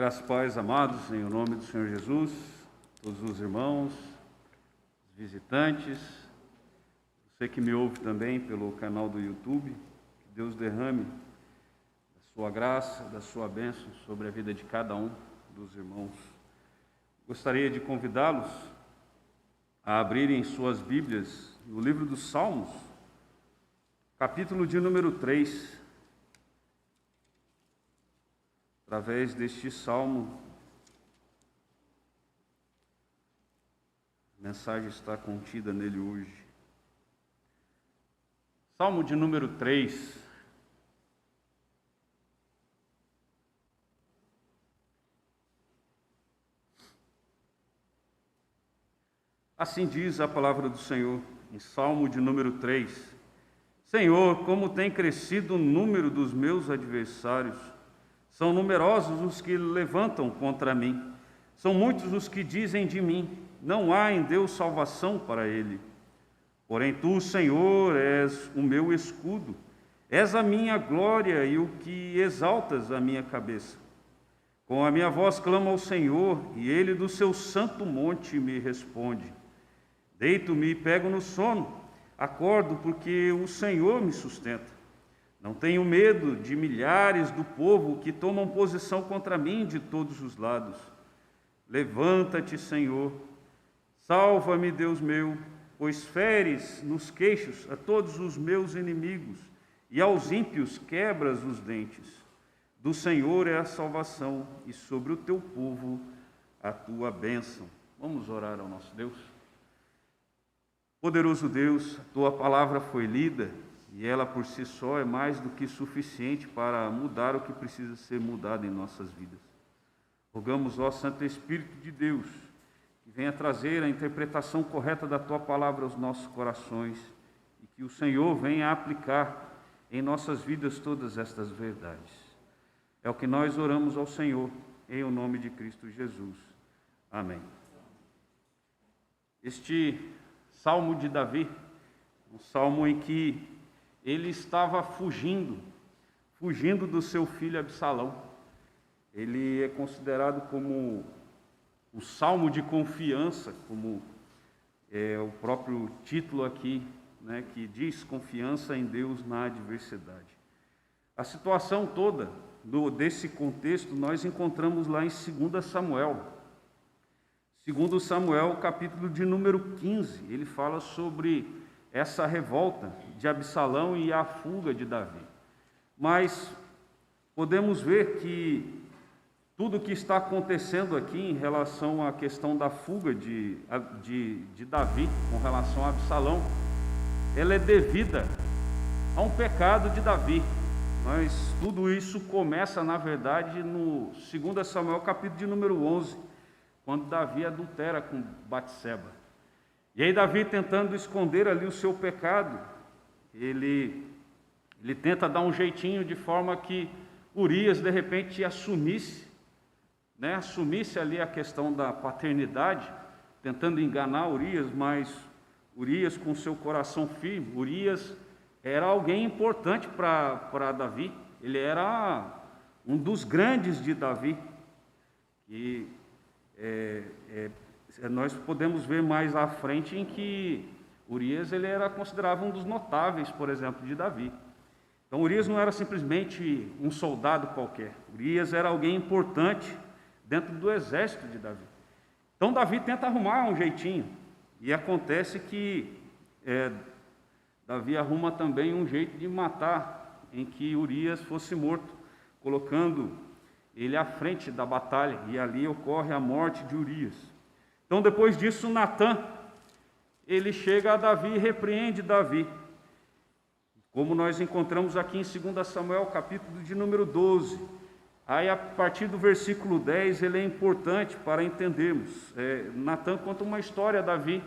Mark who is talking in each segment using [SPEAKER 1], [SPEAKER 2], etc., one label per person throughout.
[SPEAKER 1] Graças e paz, amados, em nome do Senhor Jesus, todos os irmãos, os visitantes, você que me ouve também pelo canal do YouTube, que Deus derrame da sua graça, da sua bênção sobre a vida de cada um dos irmãos. Gostaria de convidá-los a abrirem suas Bíblias no livro dos Salmos, capítulo de número 3. Através deste salmo, a mensagem está contida nele hoje. Salmo de número 3. Assim diz a palavra do Senhor, em Salmo de número 3. Senhor, como tem crescido o número dos meus adversários. São numerosos os que levantam contra mim. São muitos os que dizem de mim, não há em Deus salvação para ele. Porém tu, Senhor, és o meu escudo, és a minha glória e o que exaltas a minha cabeça. Com a minha voz clamo ao Senhor, e ele do seu santo monte me responde. Deito-me e pego no sono, acordo porque o Senhor me sustenta. Não tenho medo de milhares do povo que tomam posição contra mim de todos os lados. Levanta-te, Senhor, salva-me, Deus meu, pois feres nos queixos a todos os meus inimigos e aos ímpios quebras os dentes. Do Senhor é a salvação e sobre o teu povo a tua bênção. Vamos orar ao nosso Deus. Poderoso Deus, a tua palavra foi lida, e ela por si só é mais do que suficiente para mudar o que precisa ser mudado em nossas vidas. Rogamos, ó Santo Espírito de Deus, que venha trazer a interpretação correta da Tua palavra aos nossos corações e que o Senhor venha aplicar em nossas vidas todas estas verdades. É o que nós oramos ao Senhor, em o nome de Cristo Jesus. Amém. Este Salmo de Davi, um salmo em que ele estava fugindo do seu filho Absalão. Ele é considerado como o salmo de confiança, como é o próprio título aqui, né, que diz confiança em Deus na adversidade. A situação toda desse contexto nós encontramos lá em 2 Samuel. 2 Samuel, capítulo de número 15, ele fala sobre essa revolta de Absalão e a fuga de Davi. Mas podemos ver que tudo o que está acontecendo aqui em relação à questão da fuga de Davi, com relação a Absalão, ela é devida a um pecado de Davi. Mas tudo isso começa, na verdade, no 2 Samuel, capítulo de número 11, quando Davi adultera com Batseba. E aí Davi, tentando esconder ali o seu pecado, ele tenta dar um jeitinho de forma que Urias, de repente, assumisse ali a questão da paternidade, tentando enganar Urias, mas Urias com seu coração firme. Urias era alguém importante para Davi, ele era um dos grandes de Davi, e nós podemos ver mais à frente em que Urias ele era considerado um dos notáveis, por exemplo, de Davi. Então Urias não era simplesmente um soldado qualquer. Urias era alguém importante dentro do exército de Davi. Então Davi tenta arrumar um jeitinho. E acontece que Davi arruma também um jeito de matar, em que Urias fosse morto, colocando ele à frente da batalha. E ali ocorre a morte de Urias. Então, depois disso, Natã, ele chega a Davi e repreende Davi. Como nós encontramos aqui em 2 Samuel, capítulo de número 12. Aí, a partir do versículo 10, ele é importante para entendermos. Natã conta uma história a Davi,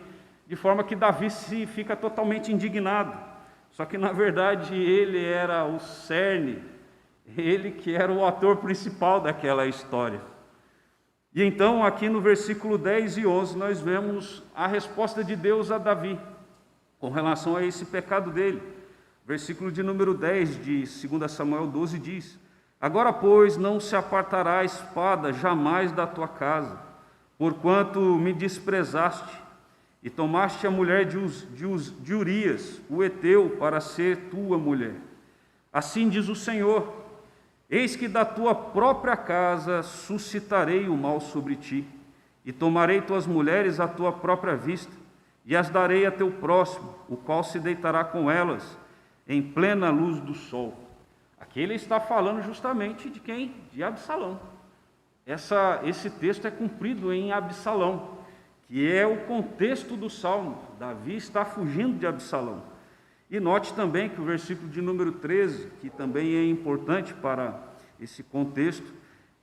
[SPEAKER 1] de forma que Davi fica totalmente indignado. Só que, na verdade, ele era o cerne, ele que era o ator principal daquela história. E então, aqui no versículo 10 e 11, nós vemos a resposta de Deus a Davi, com relação a esse pecado dele. Versículo de número 10 de 2 Samuel 12 diz: Agora, pois, não se apartará a espada jamais da tua casa, porquanto me desprezaste e tomaste a mulher de Urias, o heteu, para ser tua mulher. Assim diz o Senhor: eis que da tua própria casa suscitarei o mal sobre ti, e tomarei tuas mulheres à tua própria vista, e as darei a teu próximo, o qual se deitará com elas em plena luz do sol. Aqui ele está falando justamente de quem? De Absalão. Esse texto é cumprido em Absalão, que é o contexto do Salmo. Davi está fugindo de Absalão. E note também que o versículo de número 13, que também é importante para esse contexto,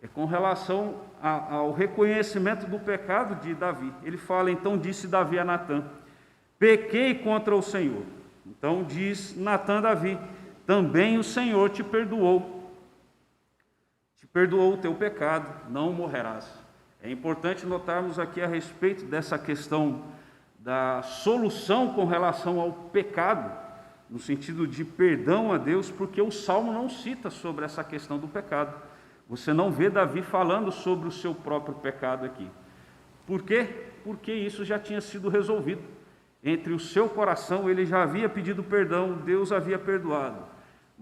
[SPEAKER 1] é com relação ao reconhecimento do pecado de Davi. Ele fala: então disse Davi a Natã: pequei contra o Senhor. Então diz Natã a Davi: também o Senhor te perdoou o teu pecado, não morrerás. É importante notarmos aqui a respeito dessa questão da solução com relação ao pecado, no sentido de perdão a Deus, porque o Salmo não cita sobre essa questão do pecado. Você não vê Davi falando sobre o seu próprio pecado aqui. Por quê? Porque isso já tinha sido resolvido. Entre o seu coração, ele já havia pedido perdão, Deus havia perdoado.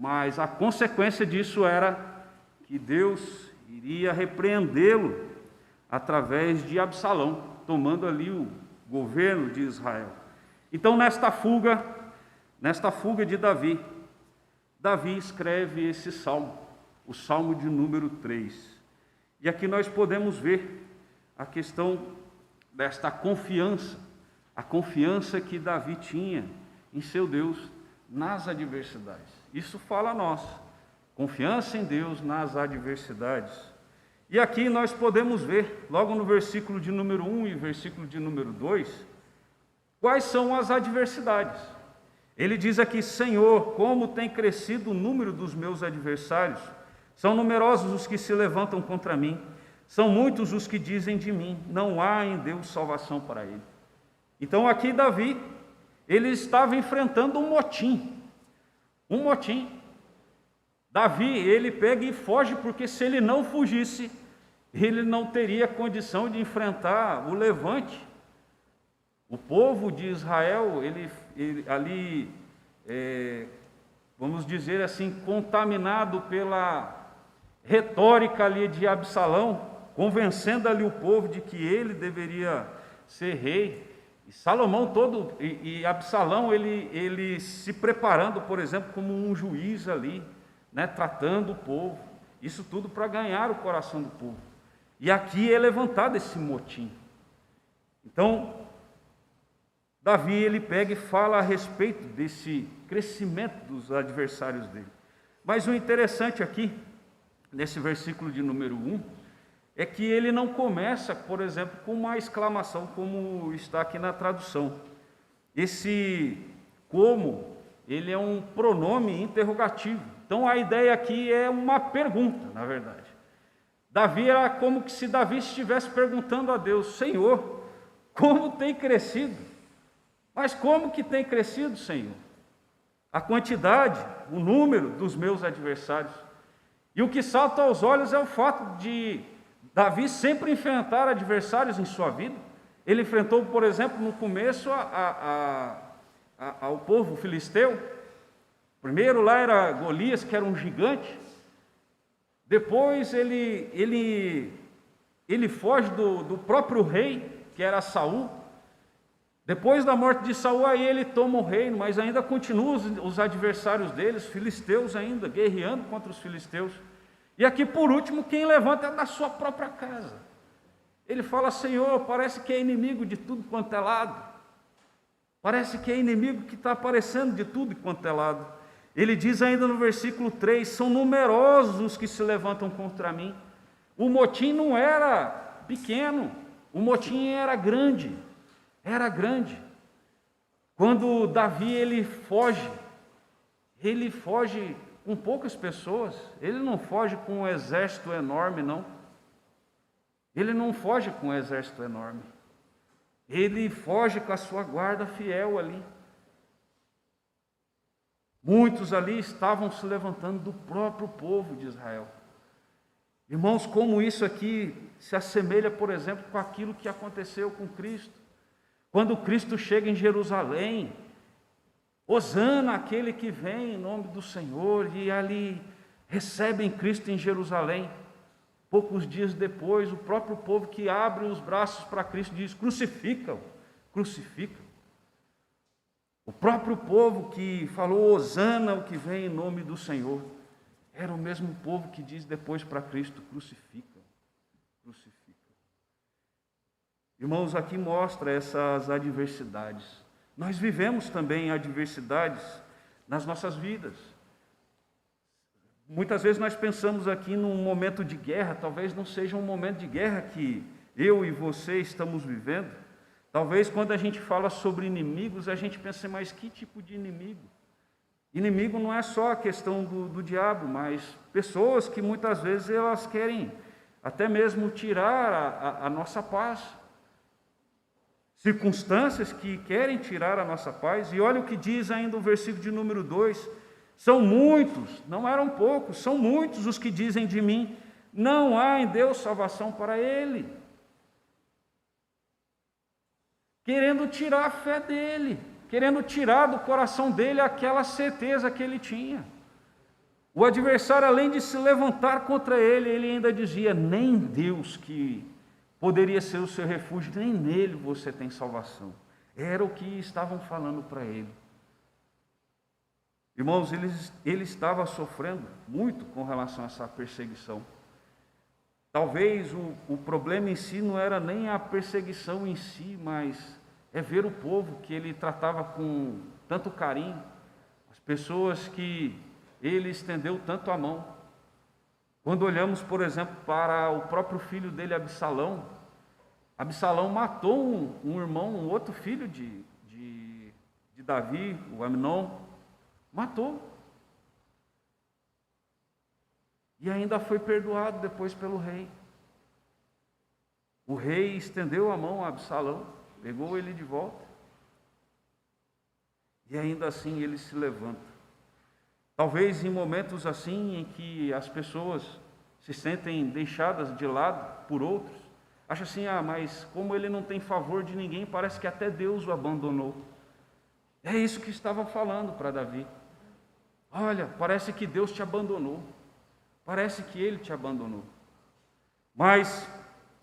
[SPEAKER 1] Mas a consequência disso era que Deus iria repreendê-lo através de Absalão, tomando ali o governo de Israel. Então, nesta fuga de Davi, Davi escreve esse salmo, o Salmo de número 3. E aqui nós podemos ver a questão desta confiança, a confiança que Davi tinha em seu Deus nas adversidades. Isso fala a nós, confiança em Deus nas adversidades. E aqui nós podemos ver, logo no versículo de número 1 e versículo de número 2, quais são as adversidades. Ele diz aqui: Senhor, como tem crescido o número dos meus adversários, são numerosos os que se levantam contra mim, são muitos os que dizem de mim, não há em Deus salvação para ele. Então aqui Davi, ele estava enfrentando um motim. Davi, ele pega e foge, porque se ele não fugisse, ele não teria condição de enfrentar o levante. O povo de Israel, vamos dizer assim, contaminado pela retórica ali de Absalão, convencendo ali o povo de que ele deveria ser rei. E Salomão e Absalão, ele se preparando, por exemplo, como um juiz ali, né, tratando o povo. Isso tudo para ganhar o coração do povo. E aqui é levantado esse motim. Então, Davi, ele pega e fala a respeito desse crescimento dos adversários dele. Mas o interessante aqui, nesse versículo de número 1, é que ele não começa, por exemplo, com uma exclamação, como está aqui na tradução. Esse como, ele é um pronome interrogativo. Então a ideia aqui é uma pergunta, na verdade. Davi era como se Davi estivesse perguntando a Deus: Senhor, como tem crescido? Mas como que tem crescido, Senhor? A quantidade, o número dos meus adversários. E o que salta aos olhos é o fato de Davi sempre enfrentar adversários em sua vida. Ele enfrentou, por exemplo, no começo ao povo filisteu. Primeiro lá era Golias, que era um gigante. Depois ele foge do próprio rei, que era Saul. Depois da morte de Saul, aí ele toma o reino, mas ainda continuam os adversários deles, filisteus ainda, guerreando contra os filisteus. E aqui, por último, quem levanta é da sua própria casa. Ele fala: Senhor, parece que é inimigo de tudo quanto é lado. Parece que é inimigo que está aparecendo de tudo quanto é lado. Ele diz ainda no versículo 3, são numerosos os que se levantam contra mim. O motim não era pequeno, o motim era grande. Era grande. Quando Davi ele foge com poucas pessoas. Ele não foge com um exército enorme, não. Ele não foge com um exército enorme. Ele foge com a sua guarda fiel ali. Muitos ali estavam se levantando do próprio povo de Israel. Irmãos, como isso aqui se assemelha, por exemplo, com aquilo que aconteceu com Cristo. Quando Cristo chega em Jerusalém, hosana aquele que vem em nome do Senhor, e ali recebem Cristo em Jerusalém. Poucos dias depois, o próprio povo que abre os braços para Cristo diz: crucificam, crucificam. O próprio povo que falou hosana o que vem em nome do Senhor, era o mesmo povo que diz depois para Cristo: crucificam, crucificam. Irmãos, aqui mostra essas adversidades. Nós vivemos também adversidades nas nossas vidas. Muitas vezes nós pensamos aqui num momento de guerra, talvez não seja um momento de guerra que eu e você estamos vivendo. Talvez quando a gente fala sobre inimigos, a gente pense, mas que tipo de inimigo? Inimigo não é só a questão do diabo, mas pessoas que muitas vezes elas querem até mesmo tirar a nossa paz. Circunstâncias que querem tirar a nossa paz. E olha o que diz ainda o versículo de número 2. São muitos, não eram poucos, são muitos os que dizem de mim: não há em Deus salvação para ele. Querendo tirar a fé dele, querendo tirar do coração dele aquela certeza que ele tinha. O adversário, além de se levantar contra ele, ele ainda dizia: nem Deus, que poderia ser o seu refúgio, nem nele você tem salvação. Era o que estavam falando para ele. Irmãos, ele estava sofrendo muito com relação a essa perseguição. Talvez o problema em si não era nem a perseguição em si, mas é ver o povo que ele tratava com tanto carinho, as pessoas que ele estendeu tanto a mão. Quando olhamos, por exemplo, para o próprio filho dele, Absalão, Absalão matou um irmão, um outro filho de Davi, o Amnon, matou. E ainda foi perdoado depois pelo rei. O rei estendeu a mão a Absalão, pegou ele de volta. E ainda assim ele se levanta. Talvez em momentos assim em que as pessoas se sentem deixadas de lado por outros, acham assim: mas como ele não tem favor de ninguém, parece que até Deus o abandonou. É isso que estava falando para Davi. Olha, parece que Deus te abandonou. Parece que ele te abandonou. Mas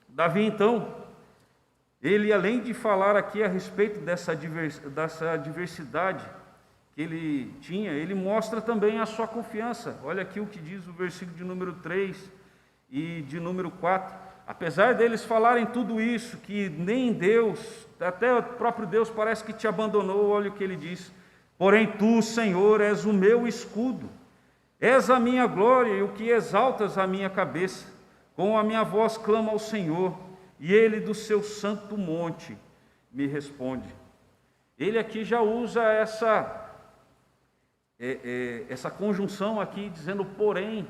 [SPEAKER 1] Davi, então, ele, além de falar aqui a respeito dessa diversidade que ele tinha, ele mostra também a sua confiança. Olha aqui o que diz o versículo de número 3 e de número 4. Apesar deles falarem tudo isso, que nem Deus, até o próprio Deus parece que te abandonou, olha o que ele diz: porém tu, Senhor, és o meu escudo, és a minha glória e o que exaltas a minha cabeça. Com a minha voz clamo ao Senhor, e ele do seu santo monte me responde. Ele aqui já usa essa conjunção aqui, dizendo porém.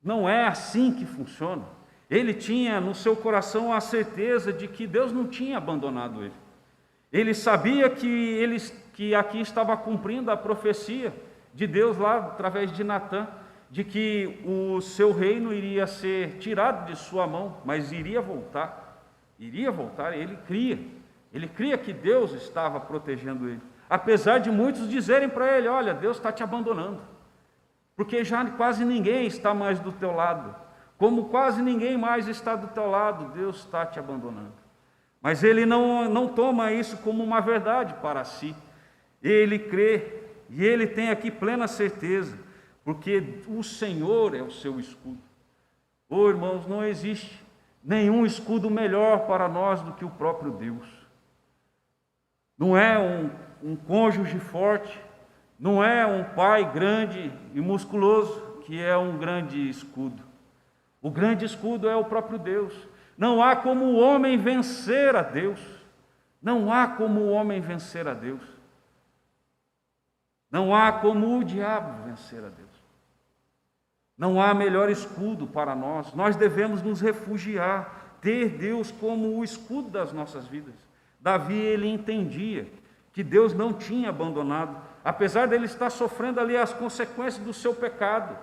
[SPEAKER 1] Não é assim que funciona. Ele tinha no seu coração a certeza de que Deus não tinha abandonado ele. Ele sabia que aqui estava cumprindo a profecia de Deus lá através de Natã, de que o seu reino iria ser tirado de sua mão, mas iria voltar, ele cria que Deus estava protegendo ele, apesar de muitos dizerem para ele: olha, Deus está te abandonando, porque já quase ninguém está mais do teu lado, como quase ninguém mais está do teu lado, Deus está te abandonando. Mas ele não toma isso como uma verdade para si, ele crê, e ele tem aqui plena certeza, porque o Senhor é o seu escudo. Oh, irmãos, não existe nenhum escudo melhor para nós do que o próprio Deus. Não é um cônjuge forte, não é um pai grande e musculoso que é um grande escudo. O grande escudo é o próprio Deus. Não há como o homem vencer a Deus. Não há como o homem vencer a Deus. Não há como o diabo vencer a Deus. Não há melhor escudo para nós. Nós devemos nos refugiar, ter Deus como o escudo das nossas vidas. Davi, ele entendia que Deus não tinha abandonado, apesar dele estar sofrendo ali as consequências do seu pecado.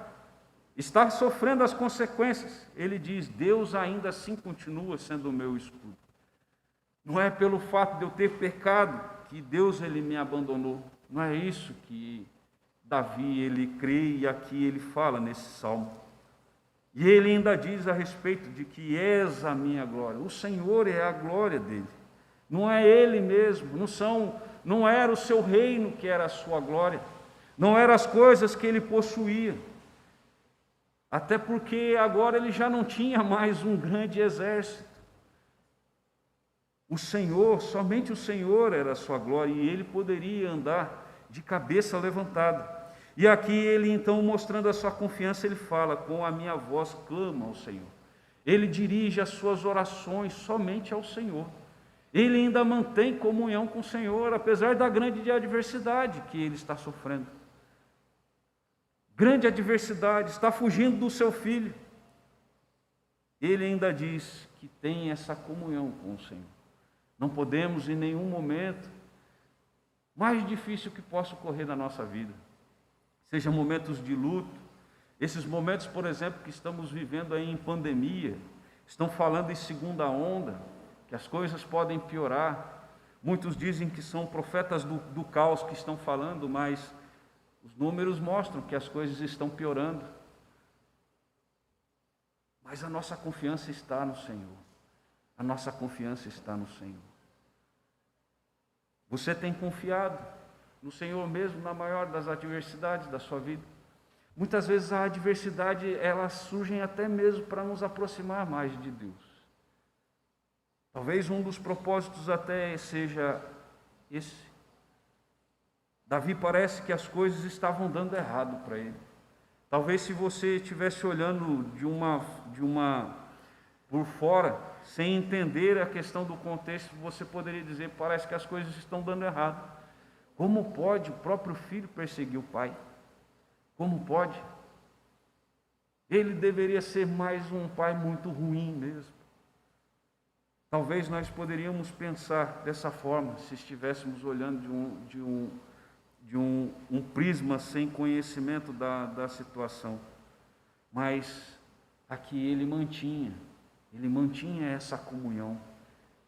[SPEAKER 1] está sofrendo as consequências. Ele diz: Deus ainda assim continua sendo o meu escudo. Não é pelo fato de eu ter pecado que Deus ele me abandonou. Não é isso que Davi ele crê, e aqui ele fala nesse salmo. E ele ainda diz a respeito de que és a minha glória. O Senhor é a glória dele. Não é ele mesmo, não era o seu reino que era a sua glória. Não eram as coisas que ele possuía. Até porque agora ele já não tinha mais um grande exército. O Senhor, somente o Senhor era a sua glória, e ele poderia andar de cabeça levantada. E aqui ele então, mostrando a sua confiança, ele fala: com a minha voz clamo ao Senhor. Ele dirige as suas orações somente ao Senhor. Ele ainda mantém comunhão com o Senhor, apesar da grande adversidade que ele está sofrendo. Grande adversidade, está fugindo do seu filho. Ele ainda diz que tem essa comunhão com o Senhor. Não podemos em nenhum momento, mais difícil que possa ocorrer na nossa vida, seja momentos de luto, esses momentos, por exemplo, que estamos vivendo aí em pandemia, estão falando em segunda onda, que as coisas podem piorar. Muitos dizem que são profetas do caos que estão falando, mas os números mostram que as coisas estão piorando. Mas a nossa confiança está no Senhor. A nossa confiança está no Senhor. Você tem confiado no Senhor mesmo na maior das adversidades da sua vida? Muitas vezes a adversidade, elas surgem até mesmo para nos aproximar mais de Deus. Talvez um dos propósitos até seja esse. Davi parece que as coisas estavam dando errado para ele. Talvez se você estivesse olhando por fora, sem entender a questão do contexto, você poderia dizer: parece que as coisas estão dando errado. Como pode o próprio filho perseguir o pai? Como pode? Ele deveria ser mais um pai muito ruim mesmo. Talvez nós poderíamos pensar dessa forma, se estivéssemos olhando de um prisma sem conhecimento da situação. Mas aqui ele mantinha essa comunhão.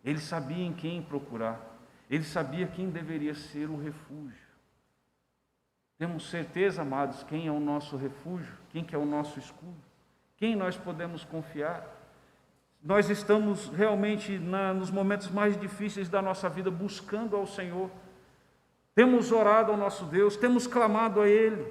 [SPEAKER 1] Ele sabia em quem procurar. Ele sabia quem deveria ser o refúgio. Temos certeza, amados, quem é o nosso refúgio? Quem que é o nosso escudo? Quem nós podemos confiar? Nós estamos realmente nos momentos mais difíceis da nossa vida buscando ao Senhor. Temos orado ao nosso Deus, temos clamado a Ele.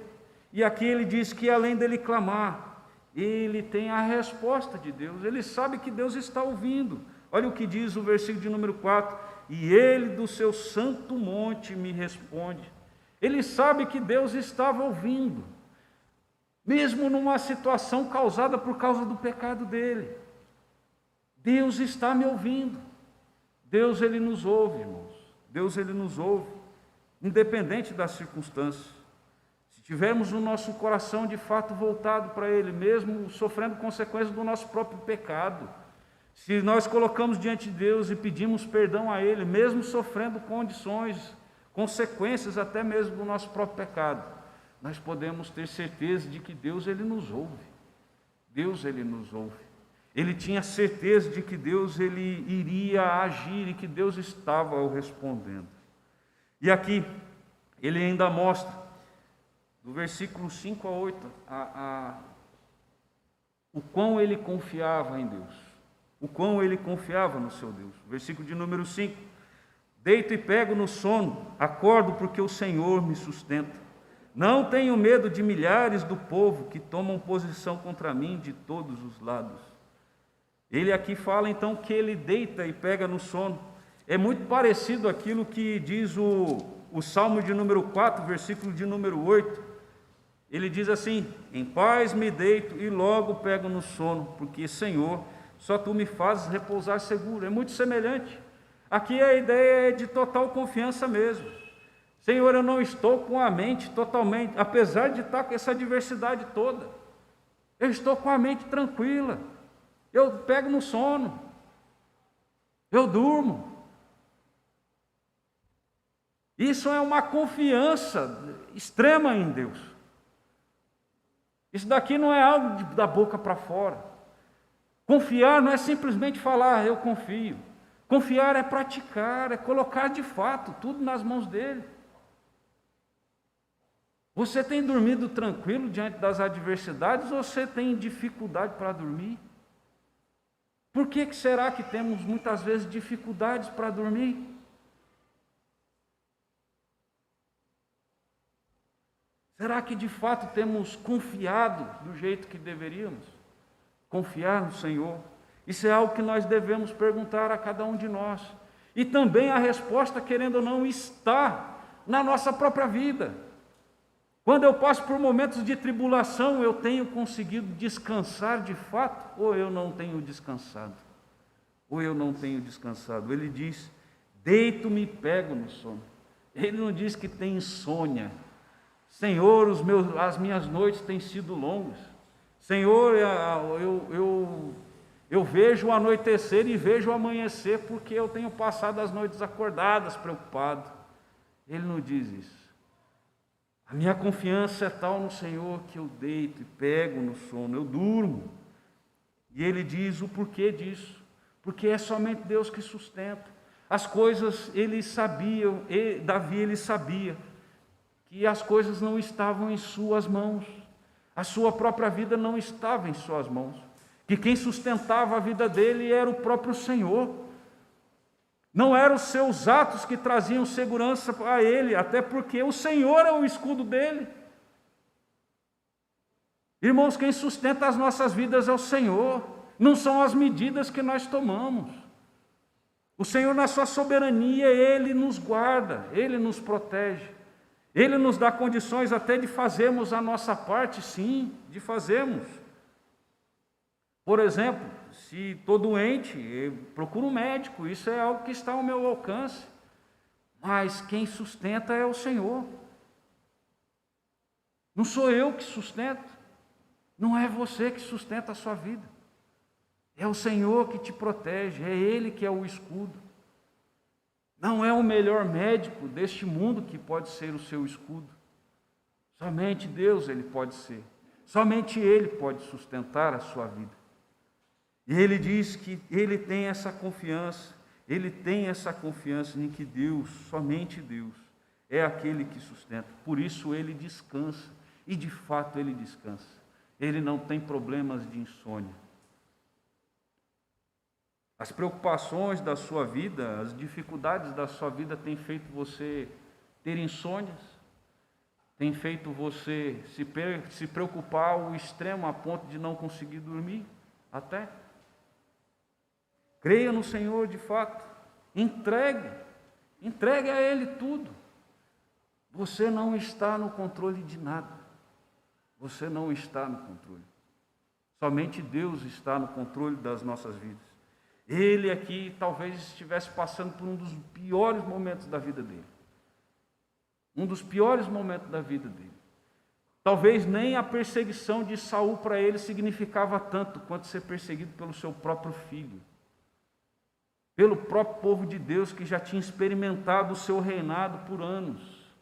[SPEAKER 1] E aqui ele diz que além dele clamar, ele tem a resposta de Deus. Ele sabe que Deus está ouvindo. Olha o que diz o versículo de número 4. E ele do seu santo monte me responde. Ele sabe que Deus estava ouvindo, mesmo numa situação causada por causa do pecado dele. Deus está me ouvindo. Deus, ele nos ouve, irmãos. Deus, ele nos ouve, independente das circunstâncias. Se tivermos o nosso coração de fato voltado para Ele, mesmo sofrendo consequências do nosso próprio pecado, se nós colocamos diante de Deus e pedimos perdão a Ele, mesmo sofrendo consequências até mesmo do nosso próprio pecado, nós podemos ter certeza de que Deus, ele nos ouve. Deus, ele nos ouve. Ele tinha certeza de que Deus, ele iria agir e que Deus estava o respondendo. E aqui, ele ainda mostra, do versículo 5 a 8, o quão ele confiava em Deus, o quão ele confiava no seu Deus. Versículo de número 5: deito e pego no sono, acordo porque o Senhor me sustenta. Não tenho medo de milhares do povo que tomam posição contra mim de todos os lados. Ele aqui fala então que ele deita e pega no sono. É muito parecido àquilo que diz o Salmo de número 4, versículo de número 8. Ele diz assim: em paz me deito e logo pego no sono, porque, Senhor, só Tu me fazes repousar seguro. É muito semelhante. Aqui a ideia é de total confiança mesmo. Senhor, eu não estou com a mente totalmente, apesar de estar com essa adversidade toda, eu estou com a mente tranquila. Eu pego no sono, eu durmo. Isso é uma confiança extrema em Deus. Isso daqui não é algo da boca para fora. Confiar não é simplesmente falar, eu confio. Confiar é praticar, é colocar de fato tudo nas mãos dele. Você tem dormido tranquilo diante das adversidades ou você tem dificuldade para dormir? Por que será que temos muitas vezes dificuldades para dormir? Será que de fato temos confiado do jeito que deveríamos? Confiar no Senhor? Isso é algo que nós devemos perguntar a cada um de nós. E também a resposta, querendo ou não, está na nossa própria vida. Quando eu passo por momentos de tribulação, eu tenho conseguido descansar de fato, ou eu não tenho descansado? Ou eu não tenho descansado? Ele diz, deito-me e pego no sono. Ele não diz que tem insônia. Senhor, as minhas noites têm sido longas. Senhor, eu vejo o anoitecer e vejo o amanhecer, porque eu tenho passado as noites acordadas, preocupado. Ele não diz isso. A minha confiança é tal no Senhor que eu deito e pego no sono, eu durmo. E ele diz o porquê disso. Porque é somente Deus que sustenta. As coisas, Davi ele sabia que as coisas não estavam em suas mãos. A sua própria vida não estava em suas mãos. Que quem sustentava a vida dele era o próprio Senhor. Não eram os seus atos que traziam segurança a ele, até porque o Senhor é o escudo dele. Irmãos, quem sustenta as nossas vidas é o Senhor, não são as medidas que nós tomamos. O Senhor, na sua soberania, Ele nos guarda, Ele nos protege. Ele nos dá condições até de fazermos a nossa parte, sim, de fazermos. Por exemplo, se estou doente, eu procuro um médico, isso é algo que está ao meu alcance. Mas quem sustenta é o Senhor. Não sou eu que sustento, não é você que sustenta a sua vida. É o Senhor que te protege, é Ele que é o escudo. Não é o melhor médico deste mundo que pode ser o seu escudo. Somente Deus ele pode ser. Somente Ele pode sustentar a sua vida. E Ele diz que Ele tem essa confiança em que Deus, somente Deus, é aquele que sustenta. Por isso Ele descansa, e de fato Ele descansa. Ele não tem problemas de insônia. As preocupações da sua vida, as dificuldades da sua vida têm feito você ter insônias, têm feito você se preocupar ao extremo a ponto de não conseguir dormir, até. Creia no Senhor de fato, entregue a Ele tudo. Você não está no controle de nada, você não está no controle. Somente Deus está no controle das nossas vidas. Ele aqui talvez estivesse passando por um dos piores momentos da vida dele. Um dos piores momentos da vida dele. Talvez nem a perseguição de Saul para ele significava tanto quanto ser perseguido pelo seu próprio filho. Pelo próprio povo de Deus que já tinha experimentado o seu reinado por anos.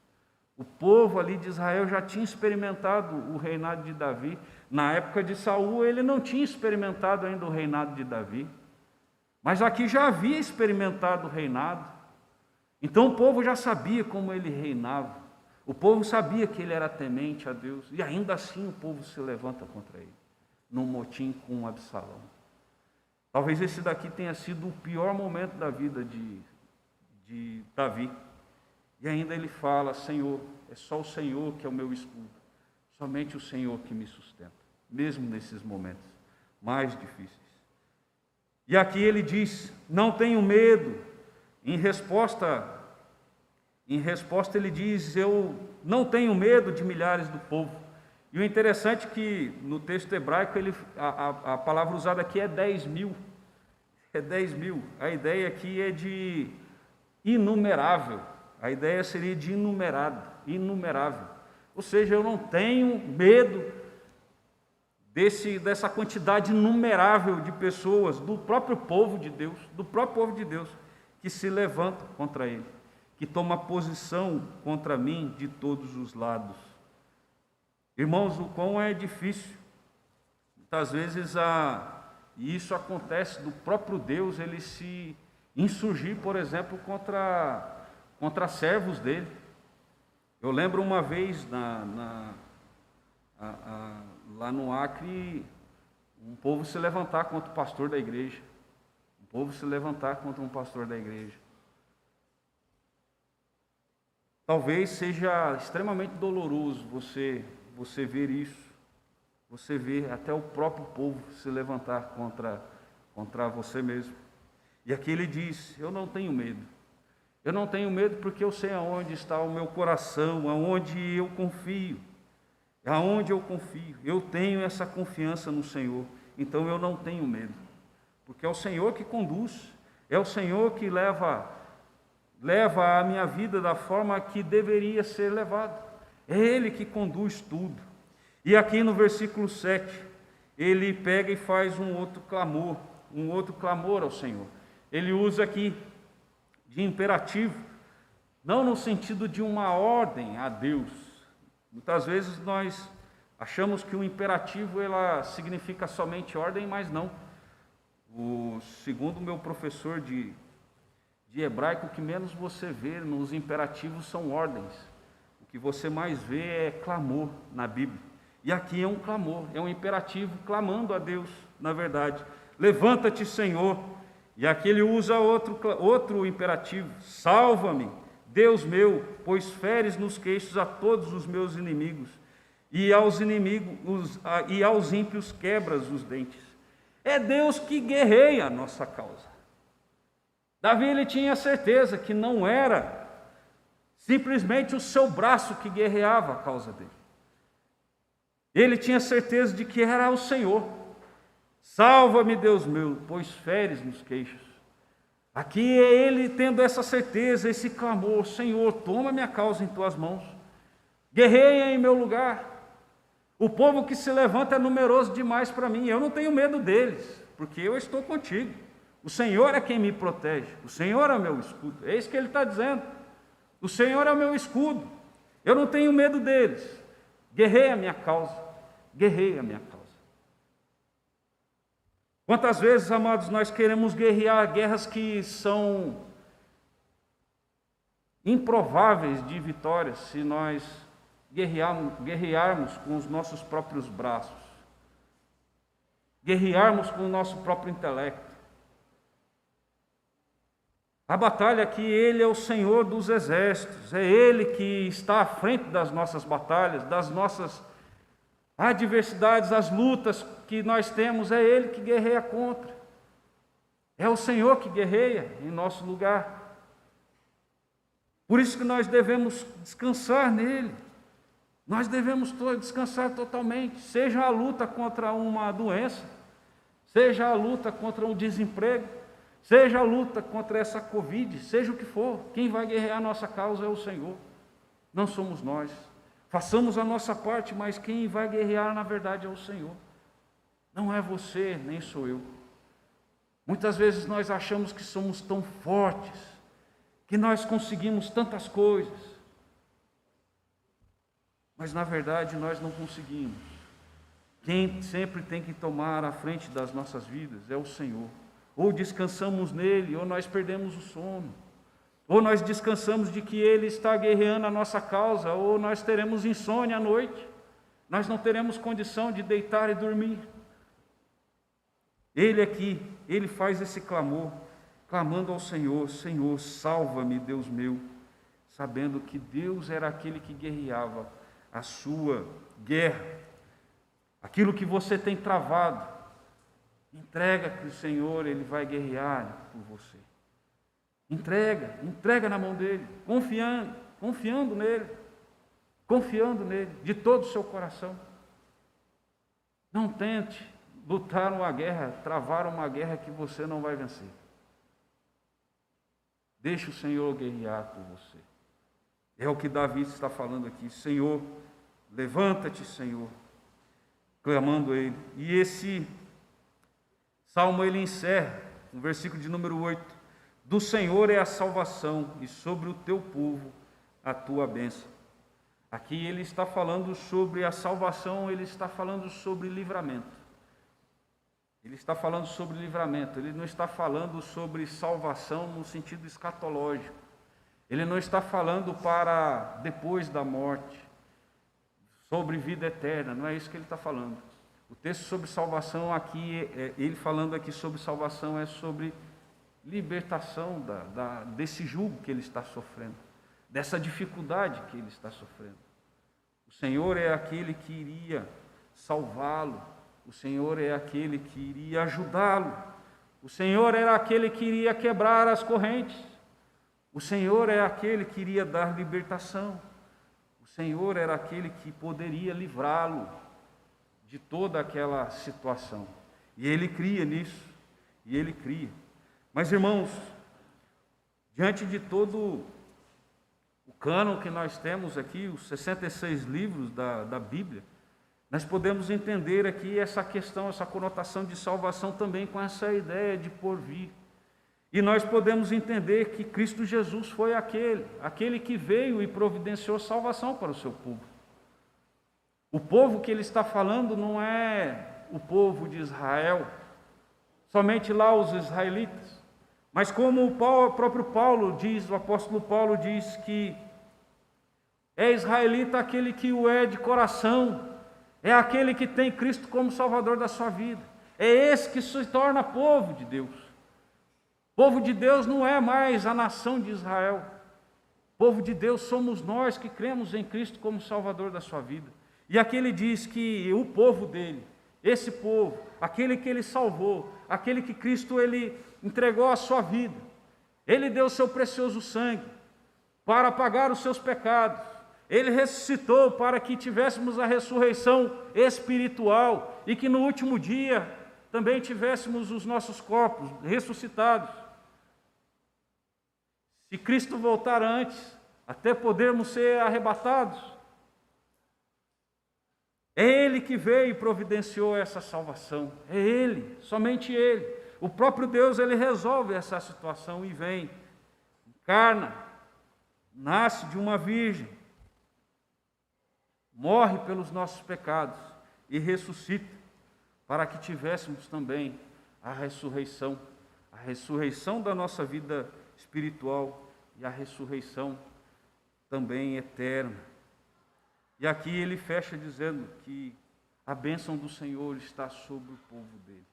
[SPEAKER 1] O povo ali de Israel já tinha experimentado o reinado de Davi. Na época de Saul ele não tinha experimentado ainda o reinado de Davi. Mas aqui já havia experimentado o reinado. Então o povo já sabia como ele reinava. O povo sabia que ele era temente a Deus. E ainda assim o povo se levanta contra ele, num motim com Absalão. Talvez esse daqui tenha sido o pior momento da vida de Davi. E ainda ele fala, Senhor, é só o Senhor que é o meu escudo. Somente o Senhor que me sustenta, mesmo nesses momentos mais difíceis. E aqui ele diz, não tenho medo. Em resposta ele diz, eu não tenho medo de milhares do povo. E o interessante é que no texto hebraico a palavra usada aqui é 10.000. É 10.000. A ideia aqui é de inumerável. A ideia seria de inumerável. Ou seja, eu não tenho medo dessa quantidade inumerável de pessoas, do próprio povo de Deus, que se levanta contra ele, que toma posição contra mim de todos os lados. Irmãos, o quão é difícil. Muitas vezes e isso acontece do próprio Deus, ele se insurgir, por exemplo, contra servos dele. Eu lembro uma vez lá no Acre, um povo se levantar contra o pastor da igreja. Um povo se levantar contra um pastor da igreja. Talvez seja extremamente doloroso você ver isso. Você vê até o próprio povo se levantar contra você mesmo. E aqui ele diz: eu não tenho medo. Eu não tenho medo porque eu sei aonde está o meu coração, aonde eu confio. Aonde eu confio. Eu tenho essa confiança no Senhor. Então eu não tenho medo. Porque é o Senhor que conduz. É o Senhor que leva a minha vida da forma que deveria ser levada. É Ele que conduz tudo. E aqui no versículo 7, ele pega e faz um outro clamor ao Senhor. Ele usa aqui de imperativo, não no sentido de uma ordem a Deus. Muitas vezes nós achamos que o imperativo ela significa somente ordem, mas não. Segundo o meu professor de hebraico, o que menos você vê nos imperativos são ordens. O que você mais vê é clamor na Bíblia. E aqui é um clamor, é um imperativo clamando a Deus, na verdade. Levanta-te, Senhor. E aqui ele usa outro imperativo. Salva-me, Deus meu, pois feres nos queixos a todos os meus inimigos. E aos ímpios quebras os dentes. É Deus que guerreia a nossa causa. Davi ele tinha certeza que não era simplesmente o seu braço que guerreava a causa dele. Ele tinha certeza de que era o Senhor. Salva-me, Deus meu, pois feres nos queixos. Aqui é ele tendo essa certeza, esse clamor: Senhor, toma minha causa em tuas mãos. Guerreia em meu lugar. O povo que se levanta é numeroso demais para mim. Eu não tenho medo deles, porque eu estou contigo. O Senhor é quem me protege. O Senhor é o meu escudo. É isso que ele está dizendo. O Senhor é o meu escudo. Eu não tenho medo deles. Guerreia a minha causa. Guerreia a minha causa. Quantas vezes, amados, nós queremos guerrear guerras que são improváveis de vitória se nós guerrearmos com os nossos próprios braços, guerrearmos com o nosso próprio intelecto. A batalha aqui, Ele é o Senhor dos exércitos, é Ele que está à frente das nossas batalhas, das nossas adversidades, as lutas que nós temos, é Ele que guerreia contra. É o Senhor que guerreia em nosso lugar. Por isso que nós devemos descansar nele. Nós devemos descansar totalmente, seja a luta contra uma doença, seja a luta contra um desemprego, seja a luta contra essa Covid, seja o que for, quem vai guerrear a nossa causa é o Senhor, não somos nós. Façamos a nossa parte, mas quem vai guerrear na verdade é o Senhor. Não é você, nem sou eu. Muitas vezes nós achamos que somos tão fortes, que nós conseguimos tantas coisas, mas na verdade nós não conseguimos. Quem sempre tem que tomar a frente das nossas vidas é o Senhor. Ou descansamos nele, ou nós perdemos o sono. Ou nós descansamos de que Ele está guerreando a nossa causa, ou nós teremos insônia à noite. Nós não teremos condição de deitar e dormir. Ele aqui, Ele faz esse clamor, clamando ao Senhor: Senhor, salva-me, Deus meu, sabendo que Deus era aquele que guerreava a sua guerra. Aquilo que você tem travado, entrega que o Senhor, Ele vai guerrear por você. Entrega na mão dele, confiando nele, de todo o seu coração. Não tente lutar uma guerra, travar uma guerra que você não vai vencer. Deixe o Senhor guerrear por você. É o que Davi está falando aqui: Senhor, levanta-te, Senhor, clamando ele. E esse salmo ele encerra, no versículo de número 8. Do Senhor é a salvação, e sobre o teu povo a tua bênção. Aqui ele está falando sobre a salvação, ele está falando sobre livramento. Ele está falando sobre livramento, ele não está falando sobre salvação no sentido escatológico. Ele não está falando para depois da morte, sobre vida eterna, não é isso que ele está falando. O texto sobre salvação aqui, ele falando aqui sobre salvação, é sobre libertação desse jugo que ele está sofrendo, dessa dificuldade que ele está sofrendo. O Senhor é aquele que iria salvá-lo, o Senhor é aquele que iria ajudá-lo, o Senhor era aquele que iria quebrar as correntes, o Senhor é aquele que iria dar libertação, o Senhor era aquele que poderia livrá-lo de toda aquela situação. E ele cria nisso, e ele cria. Mas, irmãos, diante de todo o cânon que nós temos aqui, os 66 livros da Bíblia, nós podemos entender aqui essa questão, essa conotação de salvação também com essa ideia de porvir. E nós podemos entender que Cristo Jesus foi aquele que veio e providenciou salvação para o seu povo. O povo que ele está falando não é o povo de Israel, somente lá os israelitas, mas como o próprio Paulo diz, o apóstolo Paulo diz que é israelita aquele que o é de coração, é aquele que tem Cristo como Salvador da sua vida, é esse que se torna povo de Deus. Povo de Deus não é mais a nação de Israel, povo de Deus somos nós que cremos em Cristo como Salvador da sua vida. E aqui ele diz que o povo dele, esse povo, aquele que ele salvou, aquele que Cristo ele entregou a sua vida, ele deu o seu precioso sangue para pagar os seus pecados, ele ressuscitou para que tivéssemos a ressurreição espiritual e que no último dia também tivéssemos os nossos corpos ressuscitados. Se Cristo voltar antes, até podermos ser arrebatados, é Ele que veio e providenciou essa salvação. É Ele, somente Ele. O próprio Deus, Ele resolve essa situação e vem, encarna, nasce de uma virgem, morre pelos nossos pecados e ressuscita, para que tivéssemos também a ressurreição da nossa vida espiritual e a ressurreição também eterna. E aqui ele fecha dizendo que a bênção do Senhor está sobre o povo dele.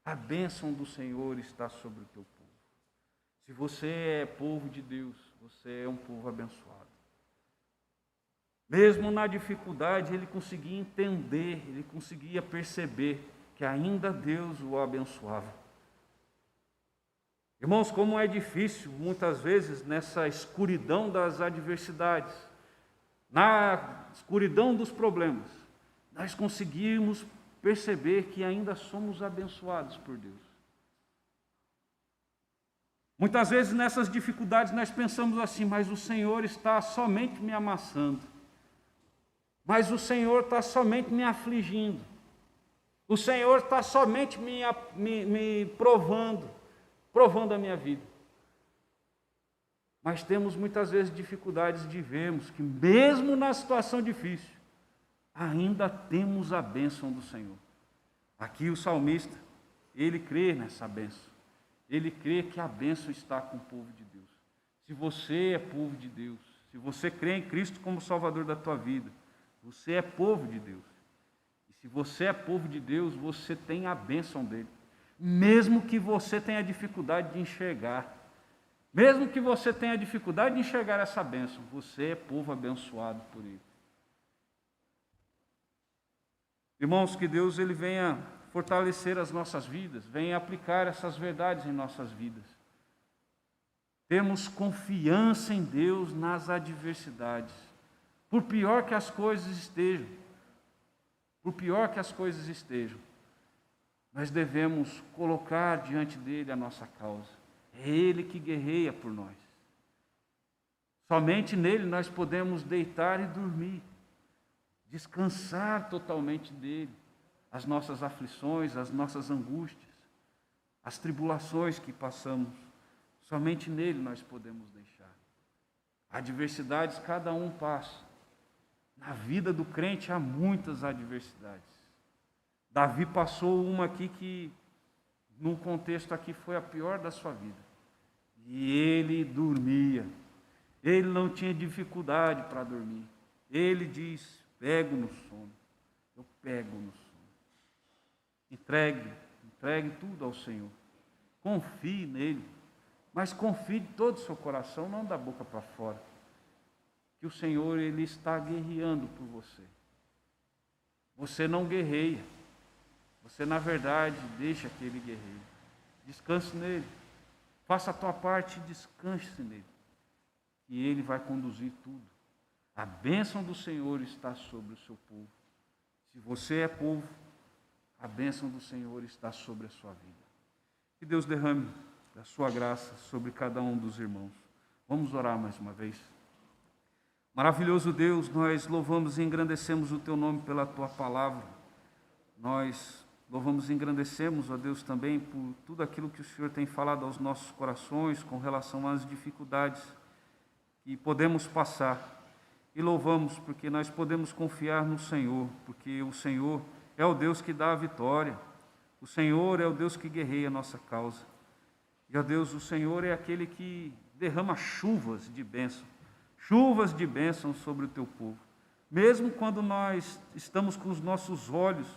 [SPEAKER 1] A bênção do Senhor está sobre o teu povo. Se você é povo de Deus, você é um povo abençoado. Mesmo na dificuldade, ele conseguia entender, ele conseguia perceber que ainda Deus o abençoava. Irmãos, como é difícil, muitas vezes, nessa escuridão das adversidades, na escuridão dos problemas, nós conseguimos perceber que ainda somos abençoados por Deus. Muitas vezes nessas dificuldades nós pensamos assim, mas o Senhor está somente me amassando, mas o Senhor está somente me afligindo, o Senhor está somente me provando a minha vida. Mas temos muitas vezes dificuldades de vermos que mesmo na situação difícil, ainda temos a bênção do Senhor. Aqui o salmista, ele crê nessa bênção. Ele crê que a bênção está com o povo de Deus. Se você é povo de Deus, se você crê em Cristo como Salvador da tua vida, você é povo de Deus. E se você é povo de Deus, você tem a bênção dele. Mesmo que você tenha dificuldade de enxergar, mesmo que você tenha dificuldade de enxergar essa bênção, você é povo abençoado por ele. Irmãos, que Deus ele venha fortalecer as nossas vidas, venha aplicar essas verdades em nossas vidas. Temos confiança em Deus nas adversidades. Por pior que as coisas estejam, nós devemos colocar diante dele a nossa causa. É Ele que guerreia por nós. Somente nele nós podemos deitar e dormir, descansar totalmente dele, as nossas aflições, as nossas angústias, as tribulações que passamos. Somente nele nós podemos deixar. Adversidades cada um passa, Na vida do crente há muitas adversidades. Davi passou uma aqui que, num contexto aqui, foi a pior da sua vida. E ele dormia. Ele não tinha dificuldade para dormir. Ele diz: pego no sono. Eu pego no sono. Entregue tudo ao Senhor. Confie nele. Mas confie de todo o seu coração, não da boca para fora. Que o Senhor, Ele está guerreando por você. Você não guerreia. Você, na verdade, deixa que Ele guerreie. Descanse nele. Faça a tua parte e descanse nele. E Ele vai conduzir tudo. A bênção do Senhor está sobre o seu povo. Se você é povo, a bênção do Senhor está sobre a sua vida. Que Deus derrame a sua graça sobre cada um dos irmãos. Vamos orar mais uma vez. Maravilhoso Deus, nós louvamos e engrandecemos o Teu nome pela Tua palavra. Nós louvamos e engrandecemos, ó Deus, também por tudo aquilo que o Senhor tem falado aos nossos corações com relação às dificuldades que podemos passar. E louvamos porque nós podemos confiar no Senhor, porque o Senhor é o Deus que dá a vitória. O Senhor é o Deus que guerreia a nossa causa. E, ó Deus, o Senhor é aquele que derrama chuvas de bênção sobre o Teu povo. Mesmo quando nós estamos com os nossos olhos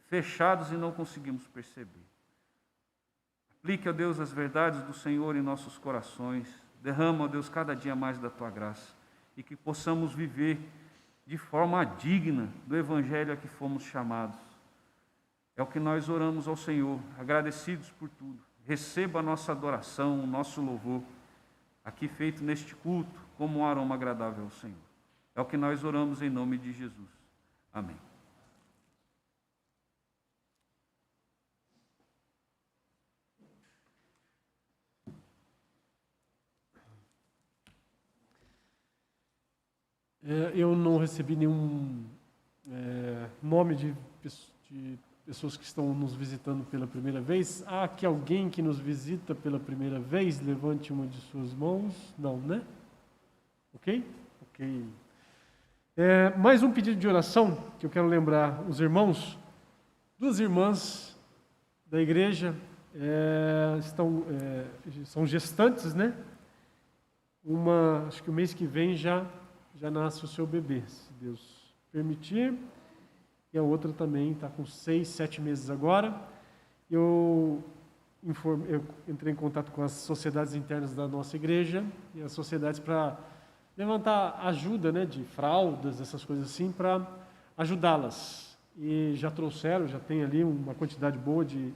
[SPEAKER 1] fechados e não conseguimos perceber. Aplique, ó Deus, as verdades do Senhor em nossos corações. Derrama, ó Deus, cada dia mais da Tua graça. E que possamos viver de forma digna do Evangelho a que fomos chamados. É o que nós oramos ao Senhor, agradecidos por tudo. Receba a nossa adoração, o nosso louvor, aqui feito neste culto, como um aroma agradável ao Senhor. É o que nós oramos em nome de Jesus. Amém.
[SPEAKER 2] Eu não recebi nenhum nome de pessoas que estão nos visitando pela primeira vez. Há aqui alguém que nos visita pela primeira vez? Levante uma de suas mãos. Não, né? Ok? Ok. Mais um pedido de oração que eu quero lembrar os irmãos. Duas irmãs da igreja são gestantes, né? Uma, acho que o mês que vem já nasce o seu bebê, se Deus permitir. E a outra também está com 6, 7 meses agora. Eu entrei em contato com as sociedades internas da nossa igreja e as sociedades para levantar ajuda, né, de fraldas, essas coisas assim, para ajudá-las. E já trouxeram, já tem ali uma quantidade boa de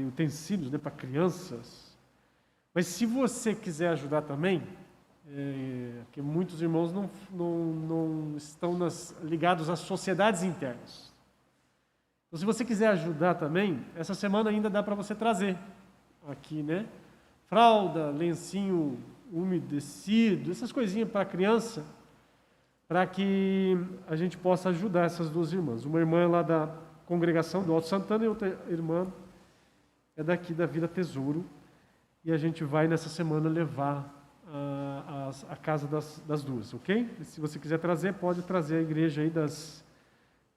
[SPEAKER 2] utensílios, né, para crianças. Mas se você quiser ajudar também, porque muitos irmãos não estão ligados às sociedades internas. Então, se você quiser ajudar também, essa semana ainda dá para você trazer aqui, né? Fralda, lencinho umedecido, essas coisinhas para a criança, para que a gente possa ajudar essas duas irmãs. Uma irmã é lá da congregação do Alto Santana e outra irmã é daqui da Vila Tesouro. E a gente vai nessa semana levar a casa das duas, ok? E se você quiser trazer, pode trazer a igreja aí das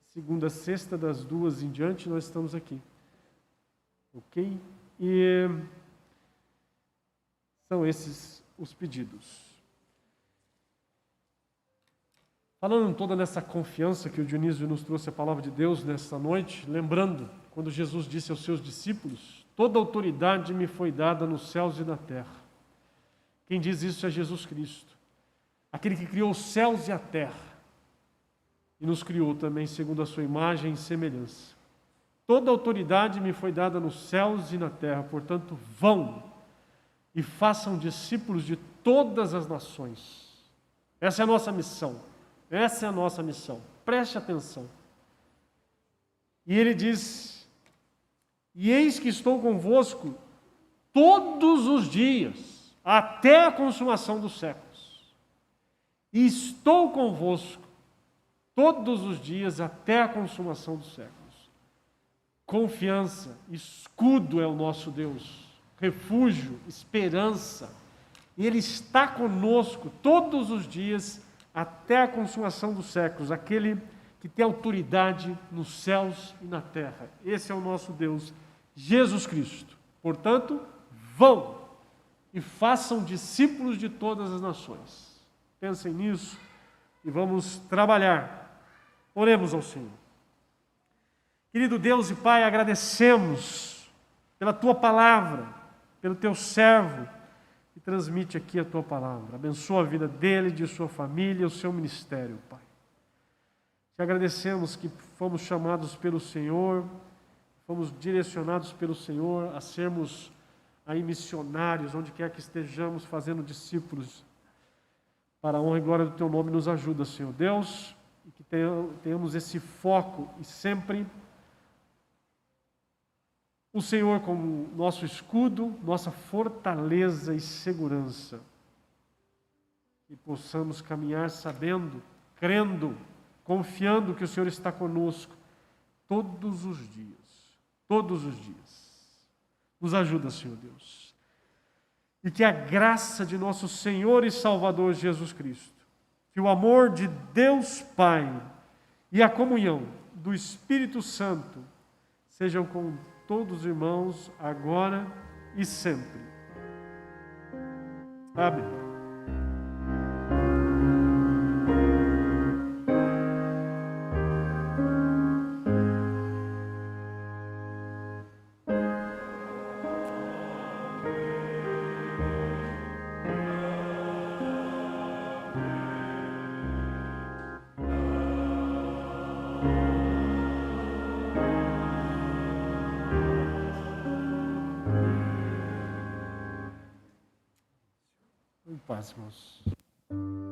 [SPEAKER 2] segunda a sexta, das 2 em diante, nós estamos aqui. Ok? E são esses os pedidos. Falando toda nessa confiança que o Dionísio nos trouxe a palavra de Deus nessa noite, lembrando quando Jesus disse aos seus discípulos: toda autoridade me foi dada nos céus e na terra. Quem diz isso é Jesus Cristo, aquele que criou os céus e a terra, e nos criou também segundo a sua imagem e semelhança. Toda autoridade me foi dada nos céus e na terra, portanto, vão e façam discípulos de todas as nações. Essa é a nossa missão. Essa é a nossa missão. Preste atenção. E ele diz: e eis que estou convosco todos os dias, até a consumação dos séculos. E estou convosco todos os dias até a consumação dos séculos. Confiança, escudo é o nosso Deus, refúgio, esperança. E Ele está conosco todos os dias até a consumação dos séculos, aquele que tem autoridade nos céus e na terra. Esse é o nosso Deus, Jesus Cristo. Portanto, vão e façam discípulos de todas as nações. Pensem nisso e vamos trabalhar. Oremos ao Senhor. Querido Deus e Pai, agradecemos pela Tua palavra, pelo Teu servo que transmite aqui a Tua palavra. Abençoa a vida dele, de sua família, o seu ministério, Pai. Te agradecemos que fomos chamados pelo Senhor, fomos direcionados pelo Senhor a sermos aí missionários, onde quer que estejamos, fazendo discípulos. Para a honra e glória do Teu nome, nos ajuda, Senhor Deus, e que tenhamos esse foco e sempre o Senhor como nosso escudo, nossa fortaleza e segurança. E possamos caminhar sabendo, crendo, confiando que o Senhor está conosco todos os dias. Todos os dias. Nos ajuda, Senhor Deus. E que a graça de nosso Senhor e Salvador Jesus Cristo, que o amor de Deus Pai e a comunhão do Espírito Santo sejam com todos os irmãos, agora e sempre. Amém. Em paz, irmãos.